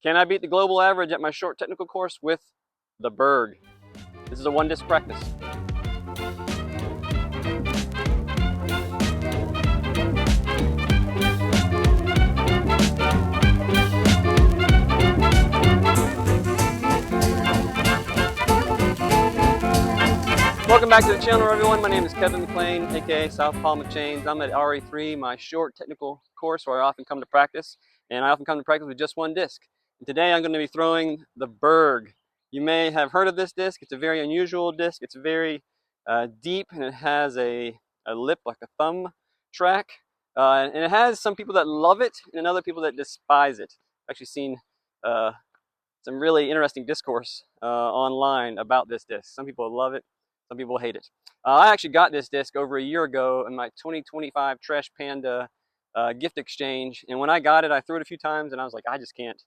Can I beat the global average at my short technical course with the Berg? This is a one disc practice. Welcome back to the channel, everyone. My name is Kevin McClain, aka Southpaw McChainz. I'm at RE3, my short technical course where I often come to practice, and I often come to practice with just one disc. And today I'm going to be throwing the Berg. You may have heard of this disc. It's a very unusual disc. It's very deep, and it has a lip like a thumb track. And it has some people that love it and other people that despise it. I've actually seen some really interesting discourse online about this disc. Some people love it. Some people hate it. I actually got this disc over a year ago in my 2025 Trash Panda gift exchange. And when I got it, I threw it a few times and I was like, I just can't.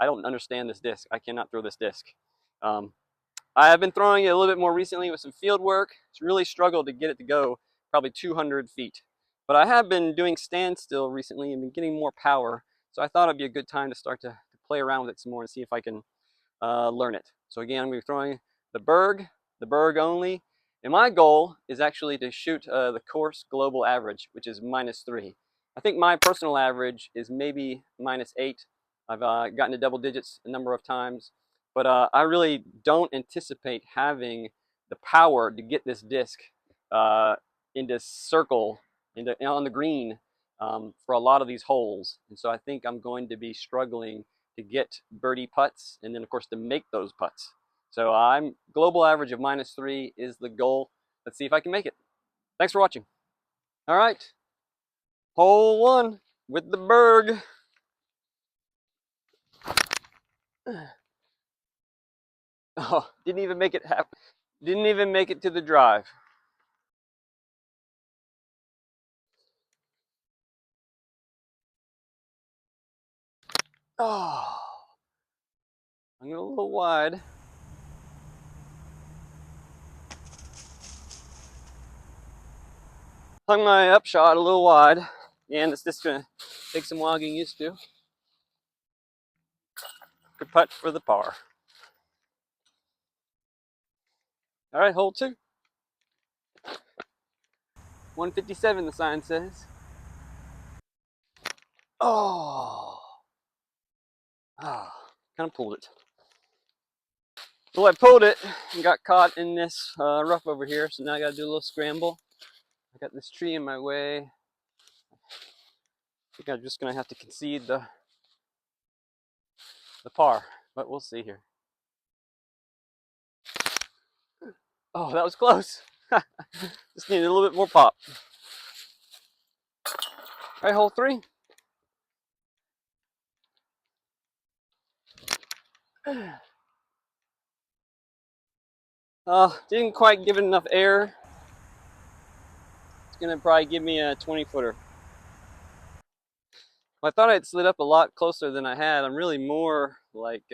I don't understand this disc. I cannot throw this disc. I have been throwing it a little bit more recently with some field work. It's really struggled to get it to go probably 200 feet. But I have been doing standstill recently and been getting more power. So I thought it'd be a good time to start to play around with it some more and see if I can learn it. So again, I'm going to be throwing the Berg only. And my goal is actually to shoot the course global average, which is -3. I think my personal average is maybe -8. I've gotten to double digits a number of times, but I really don't anticipate having the power to get this disc into circle, on the green for a lot of these holes. And so I think I'm going to be struggling to get birdie putts, and then of course to make those putts. So I'm global average of -3 is the goal. Let's see if I can make it. Thanks for watching. All right, hole 1 with the Berg. Oh, didn't even make it didn't even make it to the drive. Oh, I'm going a little wide. Hung my upshot a little wide, and it's just gonna take some while getting used to. Good putt for the par. All right, hole 2. 157, the sign says. Oh, kind of pulled it. Well, I pulled it and got caught in this rough over here, so now I got to do a little scramble. I got this tree in my way. I think I'm just going to have to concede the par, but we'll see here. Oh, that was close. Just needed a little bit more pop. All right, hole 3. Didn't quite give it enough air. It's going to probably give me a 20-footer. Well, I thought I'd slid up a lot closer than I had. I'm really more like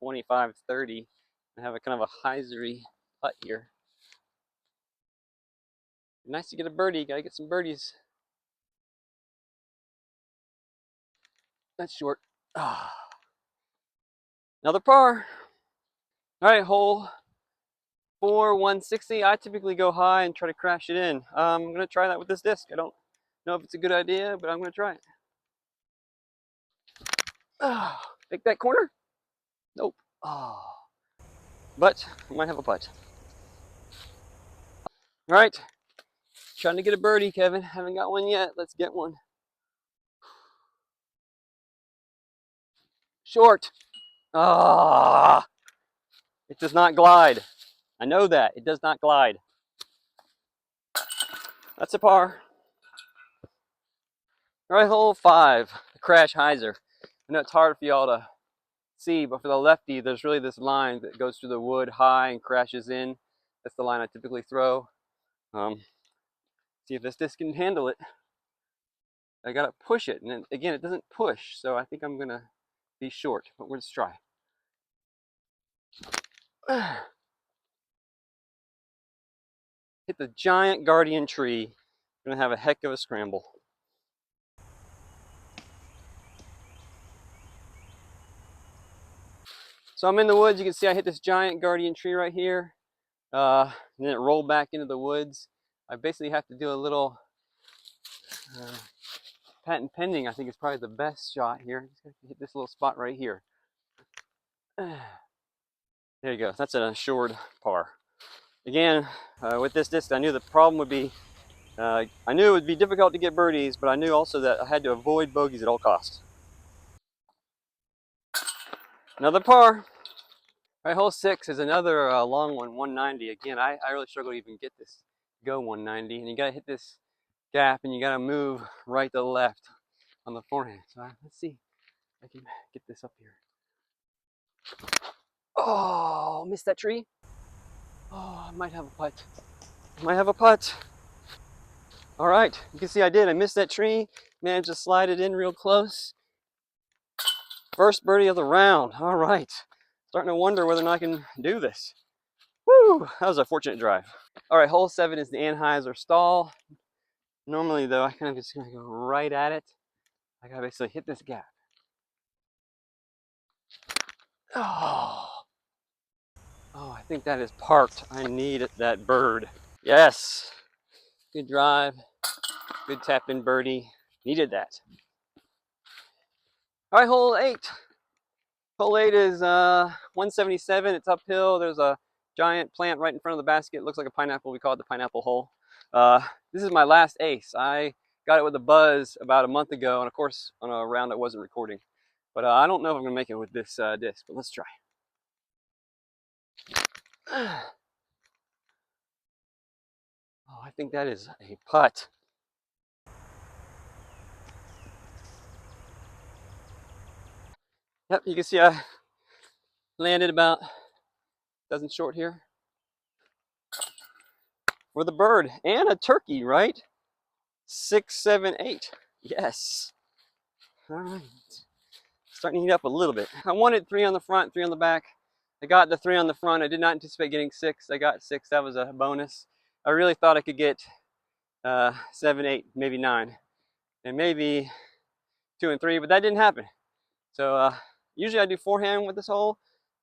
25, 30. I have a kind of a hyzery putt here. Nice to get a birdie. Gotta get some birdies. That's short. Another par. All right, hole 4, 160. I typically go high and try to crash it in. I'm gonna try that with this disc. I don't know if it's a good idea, but I'm gonna try it. Make that corner? Nope. But I might have a putt. All right, trying to get a birdie, Kevin. Haven't got one yet. Let's get one. Short. It does not glide. I know that. It does not glide. That's a par. All right, hole 5, the crash hyzer. I know it's hard for y'all to see, but for the lefty, there's really this line that goes through the wood high and crashes in. That's the line I typically throw. See if this disc can handle it. I gotta push it, and then, again, it doesn't push, so I think I'm gonna be short, but let's try. Hit the giant guardian tree. Gonna have a heck of a scramble. So I'm in the woods. You can see I hit this giant guardian tree right here. And then it rolled back into the woods. I basically have to do a little patent pending. I think is probably the best shot here. Just have to hit this little spot right here. There you go. That's an assured par. Again, with this disc, I knew the problem would be, I knew it would be difficult to get birdies, but I knew also that I had to avoid bogeys at all costs. Another par. All right, hole 6 is another long one, 190. Again, I really struggle to even get this go 190, and you got to hit this gap, and you got to move right to left on the forehand. So let's see if I can get this up here. Oh, missed that tree. Oh, I might have a putt. Might have a putt. All right, you can see I did. I missed that tree. Managed to slide it in real close. First birdie of the round. All right. Starting to wonder whether or not I can do this. Woo! That was a fortunate drive. All right, hole 7 is the Anheuser stall. Normally, though, I kind of just gonna go right at it. I gotta basically hit this gap. Oh, I think that is parked. I need that bird. Yes. Good drive. Good tap in birdie. Needed that. All right, hole 8. Hole 8 is 177. It's uphill. There's a giant plant right in front of the basket. It looks like a pineapple. We call it the pineapple hole. This is my last ace. I got it with a buzz about a month ago, and of course on a round that wasn't recording. But I don't know if I'm gonna make it with this disc, but let's try. Oh, I think that is a putt. Yep, you can see I landed about a dozen short here for the bird and a turkey, right? 6, 7, 8. Yes. All right. Starting to heat up a little bit. I wanted 3 on the front, 3 on the back. I got the 3 on the front. I did not anticipate getting 6. I got 6. That was a bonus. I really thought I could get 7, 8, maybe 9, and maybe 2 and 3, but that didn't happen. So usually I do forehand with this hole.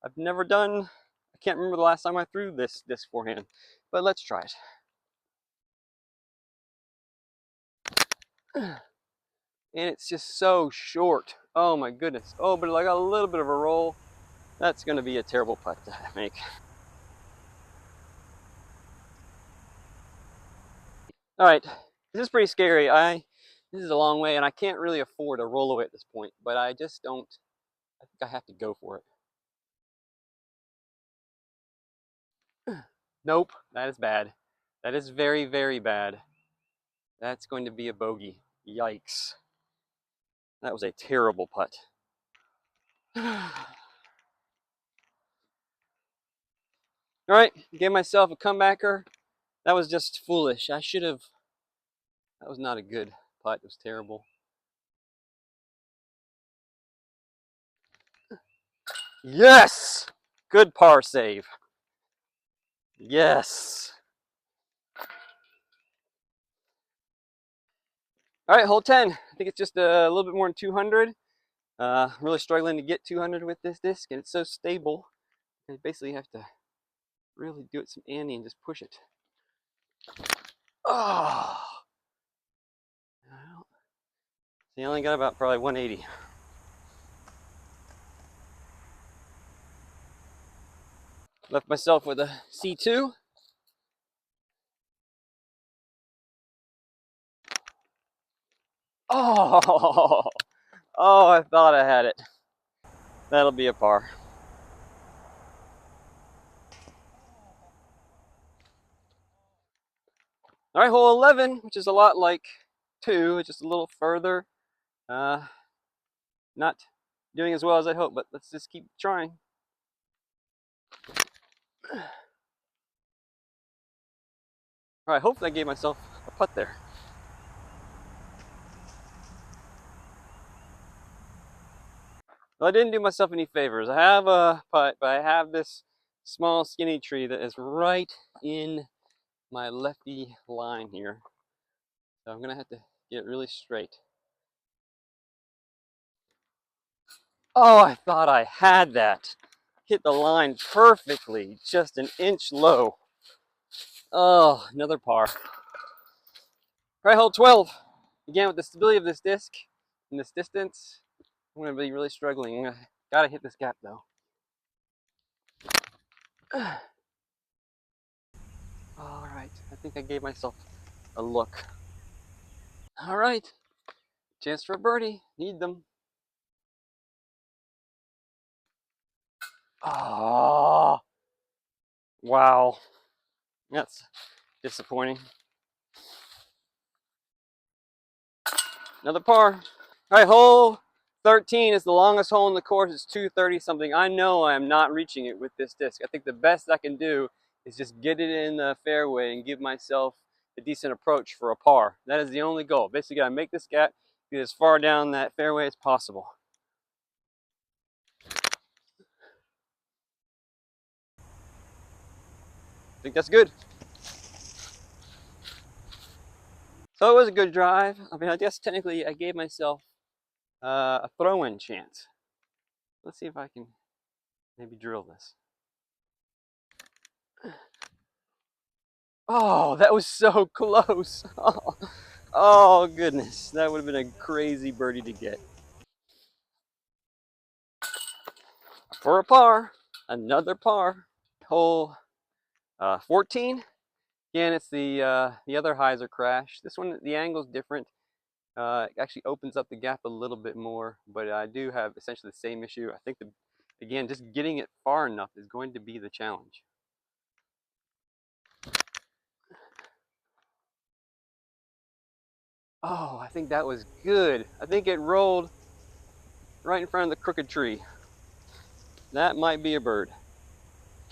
I've never done. I can't remember the last time I threw this forehand, but let's try it. And it's just so short. Oh my goodness. Oh, but I got a little bit of a roll. That's going to be a terrible putt to make. All right, this is pretty scary. This is a long way, and I can't really afford a roll away at this point, but I just don't. I think I have to go for it. Nope, that is bad. That is very, very bad. That's going to be a bogey. Yikes. That was a terrible putt. All right, gave myself a comebacker. That was just foolish. I should have. That was not a good putt. It was terrible. Yes! Good par save. Yes. All right, hole 10. I think it's just a little bit more than 200. Really struggling to get 200 with this disc, and it's so stable. You basically have to really do it some ante and just push it. Oh! Well, see, I only got about probably 180. Left myself with a C2. Oh! Oh, I thought I had it. That'll be a par. All right, hole 11, which is a lot like 2, it's just a little further. Not doing as well as I hope, but let's just keep trying. All right, hopefully I gave myself a putt there. Well, I didn't do myself any favors. I have a putt, but I have this small skinny tree that is right in my lefty line here. So I'm gonna have to get really straight. Oh, I thought I had that. hit the line perfectly, just an inch low. Oh, another par. Right, hole 12. Again, with the stability of this disc and this distance, I'm going to be really struggling. Gotta hit this gap though. All right, I think I gave myself a look. All right, chance for a birdie. Need them. Oh, wow. That's disappointing. Another par. All right, hole 13 is the longest hole in the course. It's 230 something. I know I am not reaching it with this disc. I think the best I can do is just get it in the fairway and give myself a decent approach for a par. That is the only goal. Basically, I make this gap, get as far down that fairway as possible. I think that's good. So it was a good drive. I mean, I guess technically I gave myself a throw-in chance. Let's see if I can maybe drill this. Oh, that was so close. Oh goodness, that would have been a crazy birdie to get. For a par, another par. Hole 14. Again, it's the other hyzer crash. This one, the angle's different. It actually opens up the gap a little bit more, but I do have essentially the same issue. I think again, just getting it far enough is going to be the challenge. Oh, I think that was good. I think it rolled right in front of the crooked tree. That might be a bird.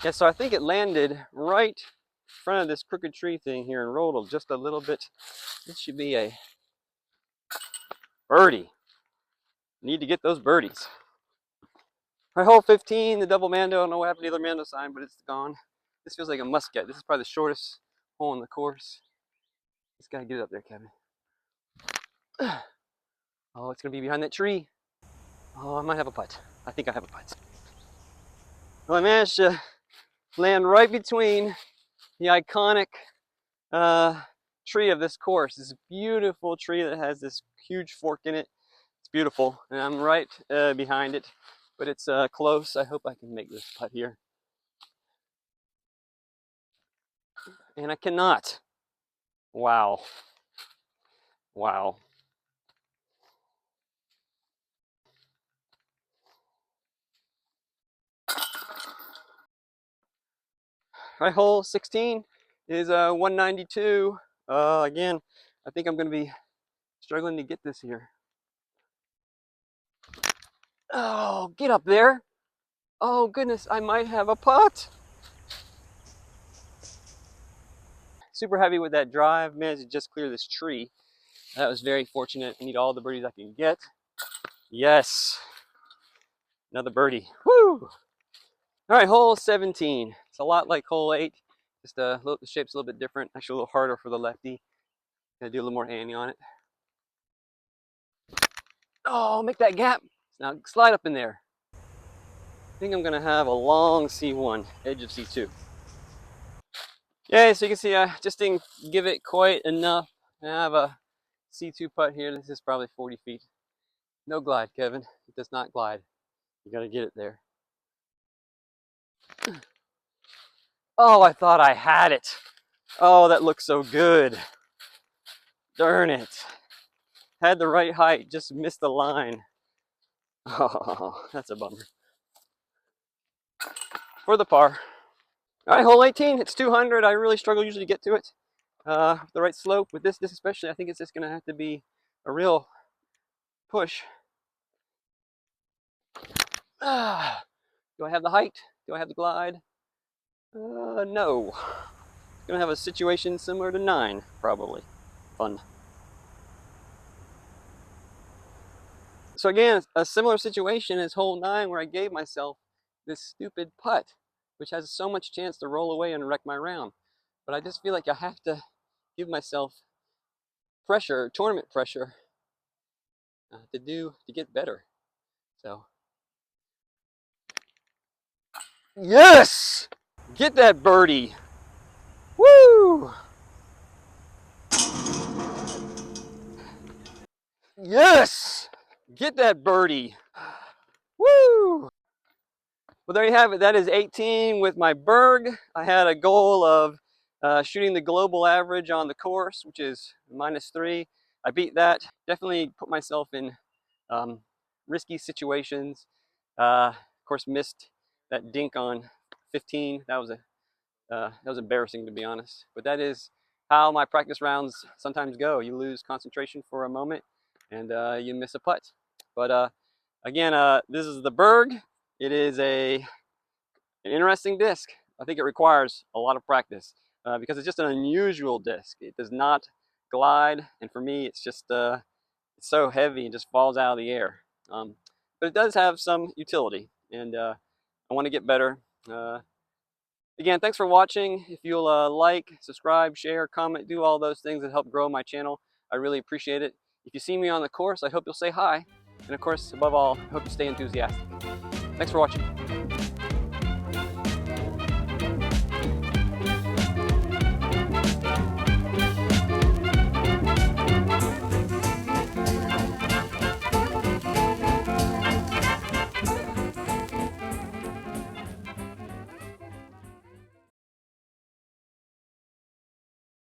Yeah, so I think it landed right in front of this crooked tree thing here and rolled just a little bit. This should be a birdie. Need to get those birdies. All right, hole 15, the double Mando. I don't know what happened to the other Mando sign, but it's gone. This feels like a must get. This is probably the shortest hole in the course. Just gotta get it up there, Kevin. Oh, it's gonna be behind that tree. Oh, I might have a putt. I think I have a putt. Well, I managed to land right between the iconic tree of this course. This beautiful tree that has this huge fork in it. It's beautiful, and I'm right behind it, but it's close. I hope I can make this putt here. And I cannot. Wow. Wow. Right, hole 16 is 192. Again, I think I'm going to be struggling to get this here. Oh, get up there. Oh, goodness, I might have a putt. Super heavy with that drive. Managed to just clear this tree. That was very fortunate. I need all the birdies I can get. Yes. Another birdie. Woo! All right, hole 17. It's a lot like hole 8. Just the shape's a little bit different. Actually, a little harder for the lefty. Gonna do a little more handing on it. Oh, make that gap. Now slide up in there. I think I'm gonna have a long C1, edge of C2. Yeah, so you can see I just didn't give it quite enough. I have a C2 putt here. This is probably 40 feet. No glide, Kevin. It does not glide. You gotta get it there. Oh, I thought I had it. Oh, that looks so good. Darn it. Had the right height, just missed the line. Oh, that's a bummer. For the par. All right, hole 18, it's 200. I really struggle usually to get to it. The right slope. With this especially, I think it's just gonna have to be a real push. Do I have the height? Do I have the glide? No. Gonna have a situation similar to 9, probably. Fun. So again, a similar situation as hole 9 where I gave myself this stupid putt, which has so much chance to roll away and wreck my round. But I just feel like I have to give myself pressure, tournament pressure, to get better. So Yes! Get that birdie. Woo! Yes! Get that birdie. Woo! Well, there you have it. That is 18 with my Berg. I had a goal of shooting the global average on the course, which is -3. I beat that. Definitely put myself in risky situations. Of course, missed that dink on 15. That was embarrassing, to be honest. But that is how my practice rounds sometimes go. You lose concentration for a moment, and you miss a putt. But again, this is the Berg. It is an interesting disc. I think it requires a lot of practice because it's just an unusual disc. It does not glide, and for me, it's just it's so heavy and just falls out of the air. But it does have some utility, and I want to get better. Again, thanks for watching. If you'll like, subscribe, share, comment, do all those things that help grow my channel, I really appreciate it. If you see me on the course, I hope you'll say hi. And of course, above all, I hope you stay enthusiastic. Thanks for watching.